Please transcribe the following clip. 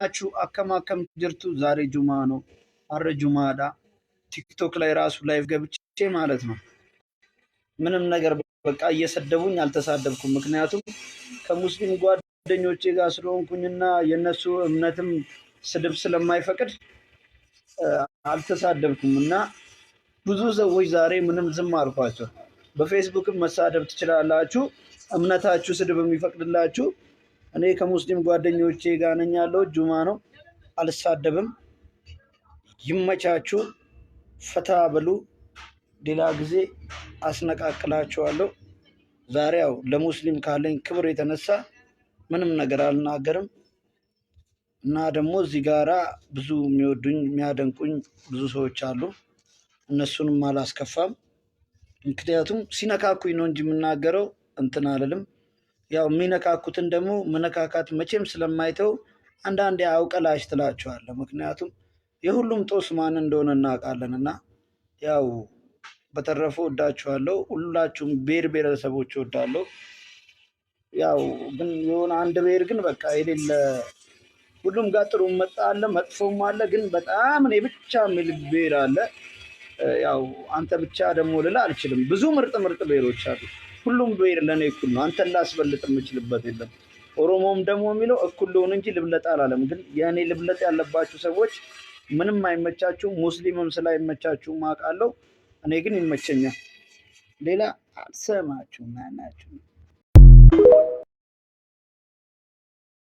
ናችሁ? አከም ጅርቱ ዛሬ ጁማ ነው። አረ ጁማዳ ቲክቶክ ላይ ራሱ ላይቭ ገብቼ ማለት ነው ምንም ነገር በቃ እየሰደቡኝ አልተሳደብኩም። ምክንያቱም ከሙስሊም ጓደኞቼ ጋር ስለሆንኩኝና የነሱ እምነትም ስድብ ስለማይፈቅድ አልተሳደብኩም እና ብዙ ሰዎች ዛሬ ምንም ዝም አልኳቸው። በፌስቡክም መሳደብ ትችላላችሁ፣ እምነታችሁ ስድብ የሚፈቅድላችሁ። እኔ ከሙስሊም ጓደኞቼ ጋር ነኝ ያለው ጁማ ነው፣ አልሳደብም። ይመቻችሁ፣ ፈታ በሉ። ሌላ ጊዜ አስነቃቅላችኋለሁ። ዛሬ ያው ለሙስሊም ካለኝ ክብር የተነሳ ምንም ነገር አልናገርም እና ደግሞ እዚህ ጋራ ብዙ የሚወዱኝ የሚያደንቁኝ ብዙ ሰዎች አሉ። እነሱንም አላስከፋም። ምክንያቱም ሲነካኩኝ ነው እንጂ የምናገረው እንትን አልልም። ያው የሚነካኩትን ደግሞ መነካካት መቼም ስለማይተው አንዳንዴ አውቀላሽ ትላቸዋለህ። ምክንያቱም የሁሉም ጦስ ማን እንደሆነ እናውቃለን። እና ያው በተረፈ ወዳችኋለሁ። ሁላችሁም ብሔር ብሔረሰቦች ወዳለሁ። ያው ግን የሆነ አንድ ብሔር ግን በቃ የሌለ ሁሉም ጋር ጥሩ አለ መጥፎም አለ። ግን በጣም እኔ ብቻ የሚል ብሔር አለ። ያው አንተ ብቻ ደግሞ ልል አልችልም። ብዙ ምርጥ ብሔሮች አሉ። ሁሉም ብሔር ለእኔ እኩል ነው። አንተን ላስበልጥ የምችልበት የለም። ኦሮሞም ደግሞ የሚለው እኩል ልሆን እንጂ ልብለጥ አላለም። ግን የእኔ ልብለጥ ያለባችሁ ሰዎች ምንም አይመቻችሁም። ሙስሊምም ስላይመቻችሁም አውቃለሁ። እኔ ግን ይመቸኛል። ሌላ አልሰማችሁም። ናናችሁ